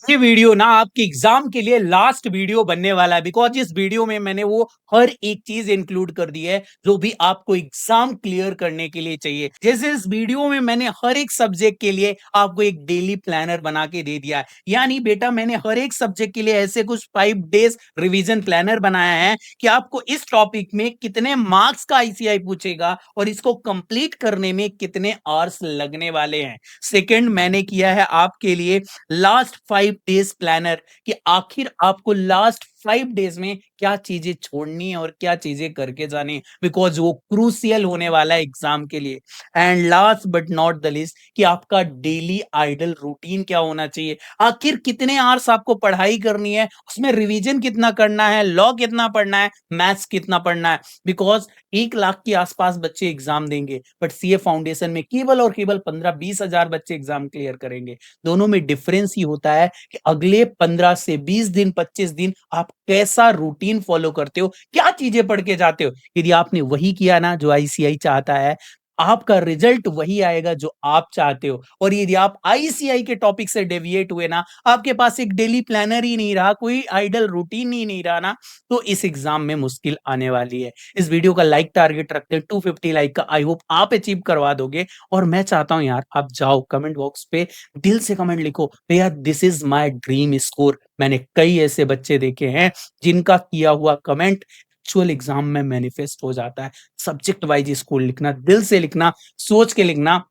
ये वीडियो ना आपके एग्जाम के लिए लास्ट वीडियो बनने वाला है बिकॉज इस वीडियो में मैंने वो हर एक चीज इंक्लूड कर दी है जो भी आपको एग्जाम क्लियर करने के लिए चाहिए। जैसे इस वीडियो में मैंने हर एक सब्जेक्ट के लिए आपको एक डेली प्लानर बना के दे दिया है। यानी बेटा मैंने हर एक सब्जेक्ट के लिए ऐसे कुछ 5 डेज रिवीजन प्लानर बनाया है कि आपको इस टॉपिक में कितने मार्क्स का आईसीआई पूछेगा और इसको कंप्लीट करने में कितने आवर्स लगने वाले हैं। सेकंड, मैंने किया है आपके लिए लास्ट 5 डेज प्लानर कि आखिर आपको लास्ट 5 डेज में क्या चीजें छोड़नी है और क्या चीजें करके जानी है बिकॉज वो क्रूसियल होने वाला है एग्जाम के लिए। And last but not the list कि आपका डेली आइडल रूटीन क्या होना चाहिए। आखिर कितने आवर्स आपको पढ़ाई करनी है, उसमें रिवीजन कितना करना है, लॉ कितना पढ़ना है, मैथ्स कितना पढ़ना है। बिकॉज 1 लाख के आसपास बच्चे एग्जाम देंगे बट सीए फाउंडेशन में केवल और केवल 15-20 हजार बच्चे एग्जाम क्लियर करेंगे। दोनों में डिफरेंस ही होता है कि अगले 15 से 20 दिन 25 दिन आप कैसा रूटीन फॉलो करते हो, क्या चीजें पढ़ के जाते हो। यदि आपने वही किया ना जो आईसीआई चाहता है, आपका रिजल्ट वही आएगा जो आप चाहते हो। और यदि आप आईसीआई के टॉपिक से डेविएट हुए ना, आपके पास एक डेली प्लानर ही नहीं रहा, कोई आइडल रूटीन ही नहीं रहा ना, तो इस एग्जाम में मुश्किल आने वाली है। इस वीडियो का लाइक टारगेट रखते हैं 250 लाइक का, आई होप आप अचीव करवा दोगे। और मैं चाहता हूं यार आप जाओ कमेंट बॉक्स पे दिल से कमेंट लिखो, भैया this is my dream score. मैंने कई ऐसे बच्चे देखे हैं जिनका किया हुआ कमेंट एक्चुअल एग्जाम में मैनिफेस्ट हो जाता है। सब्जेक्ट वाइज स्कोर लिखना, दिल से लिखना, सोच के लिखना,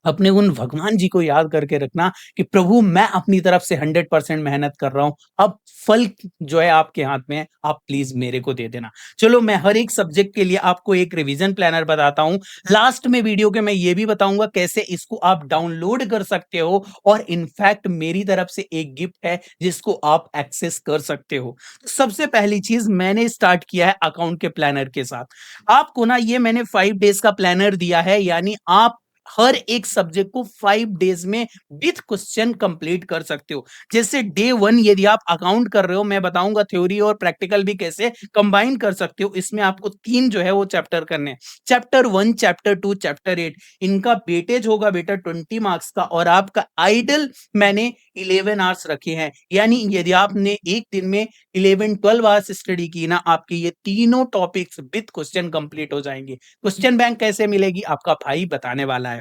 अपने उन भगवान जी को याद करके रखना कि प्रभु मैं अपनी तरफ से 100% मेहनत कर रहा हूं, अब फल जो है आपके हाथ में है, आप प्लीज मेरे को दे देना। चलो मैं हर एक सब्जेक्ट के लिए आपको एक रिवीजन प्लानर बताता हूं। लास्ट में वीडियो के मैं ये भी बताऊंगा कैसे इसको आप डाउनलोड कर सकते हो और इनफैक्ट मेरी तरफ से एक गिफ्ट है जिसको आप एक्सेस कर सकते हो। तो सबसे पहली चीज मैंने स्टार्ट किया है अकाउंट के प्लानर के साथ। आपको ना ये मैंने 5 डेज का प्लानर दिया है, यानी आप हर एक सब्जेक्ट को 5 डेज में विथ क्वेश्चन कंप्लीट कर सकते हो। जैसे डे 1 यदि आप अकाउंट कर रहे हो, मैं बताऊंगा थ्योरी और प्रैक्टिकल भी कैसे कंबाइन कर सकते हो। इसमें आपको 3 जो है वो चैप्टर करने हैं, चैप्टर 1, चैप्टर 2, चैप्टर 8। इनका वेटेज होगा बेटा 20 मार्क्स का और आपका आइडल मैंने 11 आवर्स रखे हैं। यानी यदि आपने एक दिन में 11-12 आवर्स स्टडी की ना, आपके ये तीनों टॉपिक्स विथ क्वेश्चन कंप्लीट हो जाएंगे। क्वेश्चन बैंक कैसे मिलेगी आपका भाई बताने वाला है।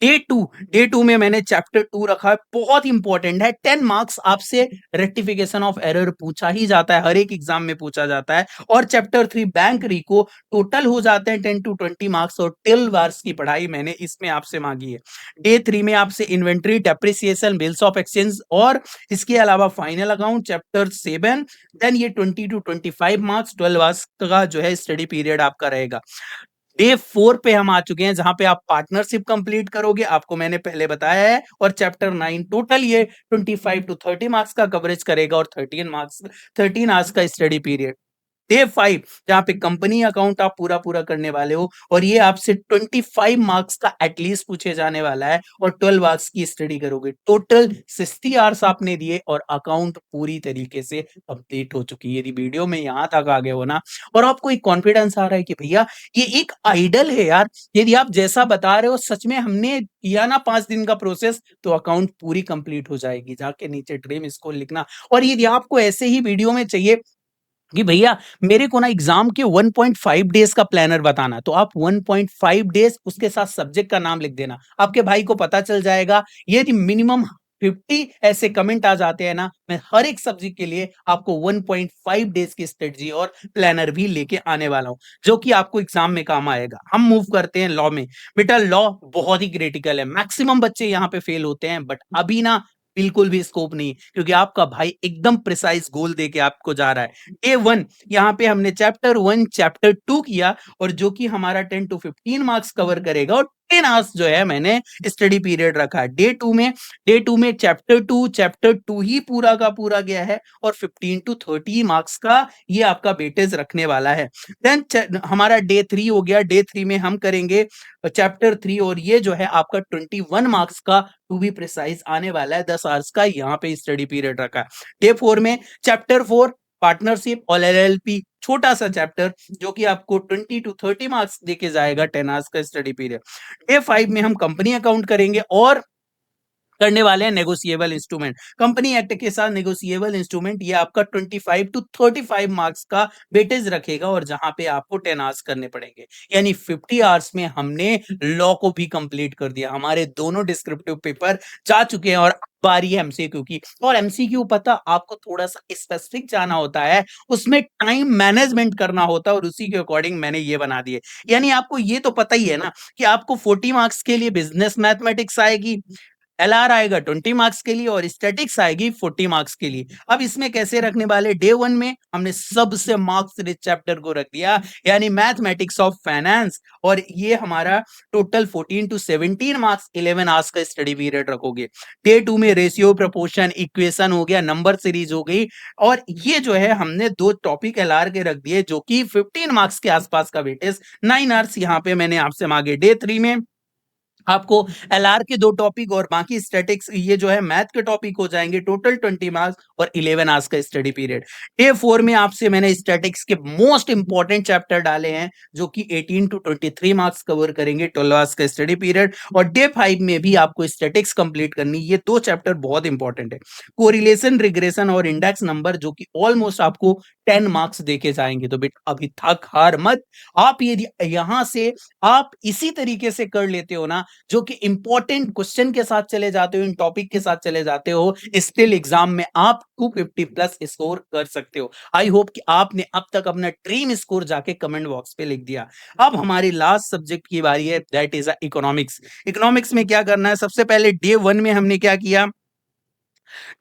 डे टू में मैंने चैप्टर 2 रखा है, बहुत इंपॉर्टेंट है। 10 मार्क्स आपसे रेक्टिफिकेशन ऑफ एरर पूछा ही जाता है, हर एक एग्जाम में पूछा जाता है। और चैप्टर 3 बैंक रिको, टोटल हो जाते हैं 10 to 20 मार्क्स और 12 आवर्स की पढ़ाई मैंने इसमें आपसे मांगी है। डे 3 में आपसे inventory, depreciation, bills of exchange और इसके अलावा फाइनल अकाउंट चैप्टर 7। देन ये 20 to 25 मार्क्स 12 आवर्स का जो है स्टडी पीरियड आपका रहेगा। डे 4 पे हम आ चुके हैं जहां पे आप पार्टनरशिप कंप्लीट करोगे, आपको मैंने पहले बताया है। और चैप्टर 9 टोटल ये 25 to 30 मार्क्स का कवरेज करेगा और 13 आवर्स का स्टडी पीरियड। डे 5 जहां पे कंपनी अकाउंट आप पूरा पूरा करने वाले हो और ये आपसे 25 मार्क्स का एटलीस्ट पूछे जाने वाला है और 12 आवर्स की स्टडी करोगे। टोटल 60 आवर्स आपने दिए और अकाउंट पूरी तरीके से कंप्लीट हो चुकी है। यदि वीडियो में यहां तक आ गए हो ना और आपको एक कॉन्फिडेंस आ रहा है कि भैया ये एक आइडल है यार, यदि आप जैसा बता रहे हो सच में हमने किया ना 5 दिन का प्रोसेस, तो अकाउंट पूरी कंप्लीट हो जाएगी। जाके नीचे ड्रीम स्कोर लिखना। और यदि आपको ऐसे ही वीडियो में चाहिए कि भैया मेरे को ना एग्जाम के 1.5 डेज का प्लानर बताना, तो आप 1.5 डेज उसके साथ सब्जेक्ट का नाम लिख देना, आपके भाई को पता चल जाएगा। यदि मिनिमम 50 ऐसे कमेंट आ जाते हैं ना, मैं हर एक सब्जेक्ट के लिए आपको 1.5 डेज की स्ट्रेटजी और प्लानर भी लेके आने वाला हूं जो कि आपको एग्जाम में काम आएगा। हम मूव करते हैं लॉ में। बेटा लॉ बहुत ही क्रिटिकल है, मैक्सिमम बच्चे यहाँ पे फेल होते हैं बट अभी ना बिल्कुल भी स्कोप नहीं, क्योंकि आपका भाई एकदम प्रिसाइज गोल दे के आपको जा रहा है। A1 यहाँ पे हमने चैप्टर 1, चैप्टर 2 किया और जो कि हमारा 10 to 15 मार्क्स कवर करेगा और 10 आवर्स जो है मैंने स्टडी पीरियड रखा है। डे 2 में चैप्टर 2 ही पूरा का पूरा गया है और 15 to 30 मार्क्स का ये आपका वेटेज रखने वाला है। देन हमारा डे 3 हो गया। डे 3 में हम करेंगे चैप्टर 3 और ये जो है आपका 21 मार्क्स का टू बी प्रिसाइज आने वाला है। 10 आवर्स का यहाँ पे स्टडी पीरियड रखा है। डे 4 में चैप्टर 4 पार्टनरशिप और एलएलपी, छोटा सा चैप्टर जो कि आपको 20 to 30 मार्क्स देके जाएगा। 10 आवर्स का स्टडी पीरियड। डे 5 में हम कंपनी अकाउंट करेंगे और करने वाले हैं नेगोशिएबल इंस्ट्रूमेंट। कंपनी एक्ट के साथ नेगोशिएबल इंस्ट्रूमेंट ये आपका 25 टू 35 मार्क्स का वेटेज रखेगा और जहां पे आपको 10 आवर्स करने पड़ेंगे। यानी 50 आवर्स में हमने लॉ को भी कंप्लीट कर दिया। हमारे दोनों डिस्क्रिप्टिव पेपर जा चुके हैं और बारी है एमसीक्यू की। और एमसीक्यू पता आपको थोड़ा सा स्पेसिफिक जाना होता है, उसमें टाइम मैनेजमेंट करना होता है और उसी के अकॉर्डिंग मैंने ये बना दिए। यानी आपको ये तो पता ही है ना कि आपको 40 मार्क्स के लिए बिजनेस मैथमेटिक्स आएगी, एलआर आएगा 20 मार्क्स के लिए और स्टैटिक्स आएगी 40 मार्क्स के लिए। अब इसमें कैसे रखने वाले, डे 1 में हमने सबसे मार्क्स रिच चैप्टर को रख दिया, यानी मैथमेटिक्स ऑफ फाइनेंस, और ये हमारा टोटल 14 टू 17 मार्क्स 11 आवर्स का स्टडी पीरियड रखोगे। डे 2 में रेशियो, प्रोपोर्शन, इक्वेशन हो गया, नंबर सीरीज हो गई, और ये जो है हमने दो टॉपिक एलआर के रख दिए जो कि 15 मार्क्स के आसपास का वेटेज, 9 आवर्स यहाँ पे मैंने आपसे मांगे। डे 3 में आपको एलआर के दो टॉपिक और बाकी स्टैटिक्स ये जो है मैथ के टॉपिक हो जाएंगे, टोटल 20 मार्क्स और 11 आवर्स का स्टडी पीरियड। डे 4 में आपसे मैंने स्टैटिक्स के मोस्ट इंपॉर्टेंट चैप्टर डाले हैं जो कि 18 टू 23 मार्क्स कवर करेंगे, 12 आवर्स का स्टडी पीरियड। और डे 5 में भी आपको स्टैटिक्स कंप्लीट करनी, ये दो चैप्टर बहुत इंपॉर्टेंट है, कोरिलेशन, रिग्रेशन और इंडेक्स नंबर, जो कि ऑलमोस्ट आपको 10 मार्क्स देके जाएंगे। तो बेटा अभी थक हार मत, आप यदि यहां से आप इसी तरीके से कर लेते हो ना, जो कि इंपॉर्टेंट क्वेश्चन के साथ चले जाते हो, इन टॉपिक के साथ चले जाते हो, स्टिल एग्जाम में आप 250 प्लस स्कोर कर सकते हो। आई होप कि आपने अब तक अपना ड्रीम स्कोर जाके कमेंट बॉक्स पे लिख दिया। अब हमारी लास्ट सब्जेक्ट की बारी है, दैट इज इकोनॉमिक्स। इकोनॉमिक्स में क्या करना है, सबसे पहले डे 1 में हमने क्या किया,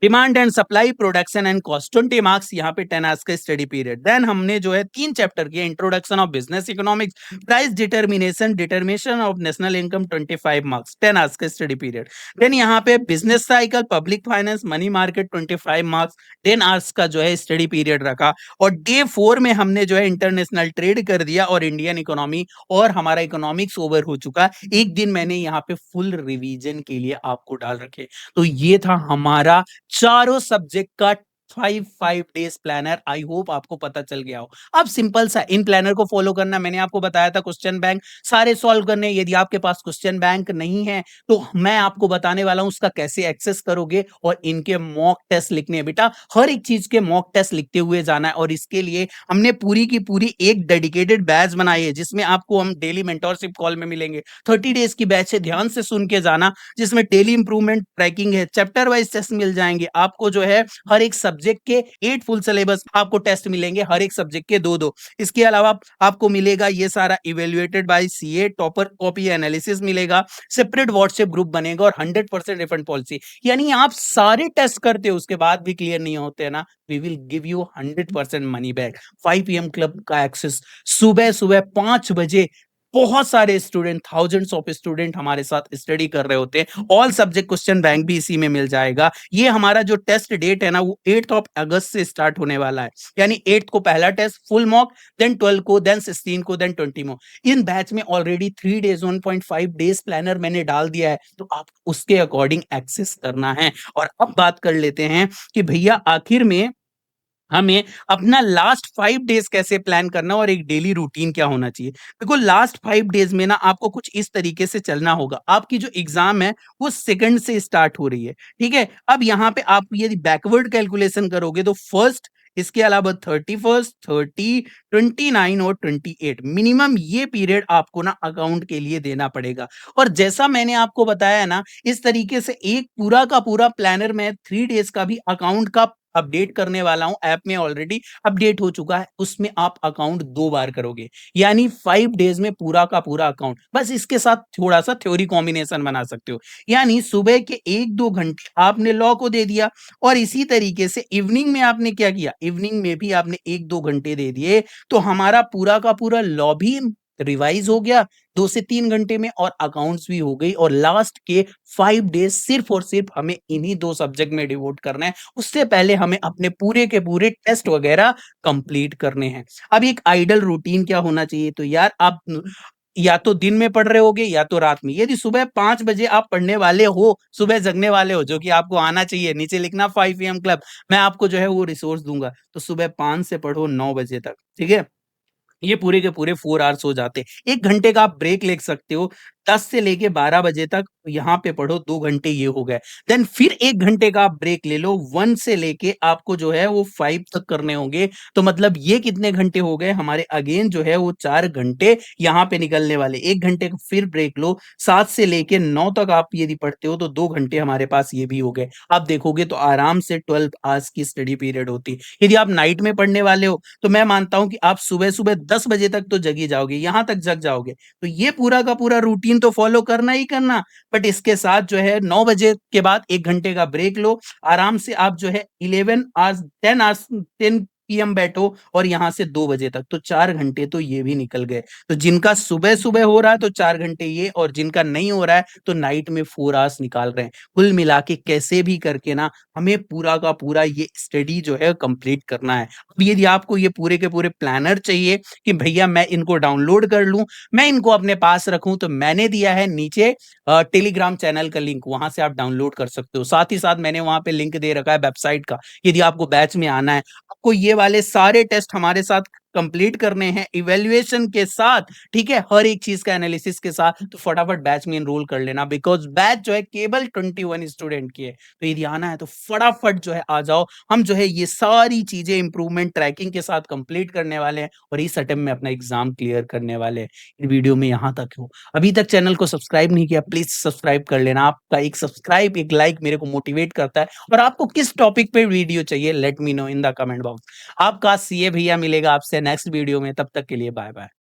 demand and supply, production and cost, 20 marks, यहाँ पे 10 आवर्स का स्टडी पीरियड। देन हमने जो है 3 चैप्टर किए, introduction of business economics, price determination, determination of national income, 25 marks, 10 hours का स्टडी पीरियड। देन यहाँ पे business cycle, public finance, money market, 25 marks, 10 hours का जो है स्टडी पीरियड रखा। और डे 4 में हमने जो है इंटरनेशनल ट्रेड कर दिया और इंडियन इकोनॉमी, और हमारा इकोनॉमिक्स ओवर हो चुका। एक दिन मैंने यहाँ पे फुल रिवीजन के लिए आपको डाल रखे। तो ये था हमारा चारों सब्जेक्ट का 5 डेज प्लानर। आई होप आपको पता चल गया हो। अब सिंपल सा इन प्लानर को फॉलो करना, मैंने आपको बताया था क्वेश्चन बैंक सारे सॉल्व करने। यदि आपके पास क्वेश्चन बैंक नहीं है तो मैं आपको बताने वाला हूं उसका कैसे एक्सेस करोगे, और इनके मॉक टेस्ट लिखने हैं। बेटा हर एक चीज के मॉक टेस्ट लिखते हुए जाना है, और इसके लिए हमने पूरी की पूरी एक डेडिकेटेड बैच बनाई है जिसमें आपको हम डेली मेंटोरशिप कॉल में मिलेंगे। 30 डेज की बैच है, ध्यान से सुन के जाना, जिसमें डेली इंप्रूवमेंट ट्रैकिंग है, चैप्टर वाइज टेस्ट मिल जाएंगे आपको, जो है हर एक सब्जेक्ट के 8 फुल सिलेबस आपको टेस्ट मिलेंगे, हर एक सब्जेक्ट के 2-2। इसके अलावा आपको मिलेगा ये सारा evaluated by CA, topper copy analysis मिलेगा, सेपरेट व्हाट्सएप ग्रुप बनेगा और 100% रिफंड पॉलिसी। यानी आप सारे टेस्ट करते हो उसके बाद भी क्लियर नहीं होते हैं ना, we will give you 100% money back. 5 PM club का एक्सेस, सुबह सुबह 5 बजे बहुत सारे स्टूडेंट, थाउजेंड्स ऑफ स्टूडेंट हमारे साथ स्टडी कर रहे होते हैं। ऑल सब्जेक्ट क्वेश्चन बैंक भी इसी में मिल जाएगा। ये हमारा जो टेस्ट डेट है ना वो 8 अगस्त से स्टार्ट होने वाला है। यानी 8 को पहला टेस्ट फुल मॉक, देन 12 को, देन 16 को, देन 20 मॉक। इन बैच में ऑलरेडी 3 डेज 1.5 डेज प्लानर मैंने डाल दिया है, तो आप उसके अकॉर्डिंग एक्सेस करना है। और अब बात कर लेते हैं कि भैया आखिर में हमें अपना लास्ट 5 डेज कैसे प्लान करना और एक डेली रूटीन क्या होना चाहिए। देखो लास्ट 5 डेज में ना आपको कुछ इस तरीके से चलना होगा। आपकी जो एग्जाम है वो सेकंड से स्टार्ट हो रही है, ठीक है। अब यहाँ पे आप यदि बैकवर्ड कैलकुलेशन करोगे तो फर्स्ट, इसके अलावा 31, 30, 29 और 28 मिनिमम ये पीरियड आपको ना अकाउंट के लिए देना पड़ेगा। और जैसा मैंने आपको बताया ना, इस तरीके से एक पूरा का पूरा प्लानर में 3 डेज का भी अकाउंट का अपडेट करने वाला हूं। ऐप में ऑलरेडी अपडेट हो चुका है, उसमें आप अकाउंट 2 बार करोगे, यानी 5 डेज में पूरा का पूरा अकाउंट। बस इसके साथ थोड़ा सा थ्योरी कॉम्बिनेशन बना सकते हो, यानी सुबह के 1-2 घंटे आपने लॉ को दे दिया, और इसी तरीके से इवनिंग में आपने क्या किया, इवनिंग में भी आपने 1-2 घंटे दे दिए, तो हमारा पूरा का पूरा लॉ भी रिवाइज हो गया 2 से 3 घंटे में, और अकाउंट्स भी हो गई। और लास्ट के 5 डेज सिर्फ और सिर्फ हमें इन्हीं 2 सब्जेक्ट में डिवोट करना है। उससे पहले हमें अपने पूरे के पूरे टेस्ट वगैरह कंप्लीट करने हैं। अब एक आइडल रूटीन क्या होना चाहिए, तो यार आप या तो दिन में पढ़ रहे होगे या तो रात में। यदि सुबह 5 बजे आप पढ़ने वाले हो, सुबह जगने वाले हो, जो कि आपको आना चाहिए, नीचे लिखना 5 PM क्लब, मैं आपको जो है वो रिसोर्स दूंगा। तो सुबह 5 से पढ़ो 9 बजे तक, ठीक है। ये पूरे के पूरे 4 आवर्स हो जाते हैं। 1 घंटे का आप ब्रेक ले सकते हो, 10 से लेके 12 बजे तक यहाँ पे पढ़ो, 2 घंटे ये हो गए। देन फिर 1 घंटे का आप ब्रेक ले लो, 1 से लेके आपको जो है वो 5 तक करने होंगे। तो मतलब ये कितने घंटे हो गए हमारे, अगेन जो है वो 4 घंटे यहाँ पे निकलने वाले। 1 घंटे का फिर ब्रेक लो, 7 से लेके 9 तक आप यदि पढ़ते हो तो 2 घंटे हमारे पास ये भी हो गए। आप देखोगे तो आराम से 12 आवर्स की स्टडी पीरियड होती है। यदि आप नाइट में पढ़ने वाले हो तो मैं मानता हूँ कि आप सुबह-सुबह 10 बजे तक तो जग ही जाओगे, यहाँ तक जग जाओगे। तो ये पूरा का पूरा रूटीन तो फॉलो करना ही करना, बट इसके साथ जो है 9 बजे के बाद 1 घंटे का ब्रेक लो, आराम से आप जो है 11 आवर्स 10 आवर्स 10 पीएम बैठो और यहाँ से 2 बजे तक, तो 4 घंटे तो ये भी निकल गए। तो जिनका सुबह-सुबह हो रहा है तो 4 घंटे ये, और जिनका नहीं हो रहा है तो नाइट में 4 आवर्स निकाल रहे हैं। कुल मिला के कैसे भी करके ना हमें पूरा का पूरा ये स्टडी जो है कंप्लीट करना है। अब यदि आपको ये पूरे के पूरे प्लानर चाहिए कि भैया मैं इनको डाउनलोड कर लूँ, मैं इनको अपने पास रखूँ, तो मैंने दिया है नीचे टेलीग्राम चैनल का लिंक, वहाँ से आप डाउनलोड कर सकते हो। साथ ही साथ मैंने वहाँ पे लिंक दे रखा है वेबसाइट का, यदि आपको बैच में आना है। आपको ये वाले सारे टेस्ट हमारे साथ कंप्लीट करने हैं इवैल्यूएशन के साथ, ठीक है? हर एक चीज़ का एनालिसिस के साथ, तो फटाफट बैच में एनरोल कर लेना, बिकॉज़ बैच जो है केवल 21 स्टूडेंट की है। तो यदि आना है तो फटाफट जो है आ जाओ। हम जो है ये सारी चीज़ें इम्प्रूवमेंट ट्रैकिंग के साथ कंप्लीट करने वाले हैं और इस अटेम्प्ट में अपना एग्ज़ाम क्लियर करने वाले हैं। इन वीडियो में यहाँ तक हो। अभी तक चैनल को सब्सक्राइब नहीं किया, प्लीज़ सब्सक्राइब कर लेना। आपका एक सब्सक्राइब, एक लाइक मेरे को मोटिवेट करता है। और आपको किस टॉपिक पे वीडियो चाहिए, let me know in the comment box. आपका सीए भैया मिलेगा आपसे नेक्स्ट वीडियो में, तब तक के लिए बाय बाय।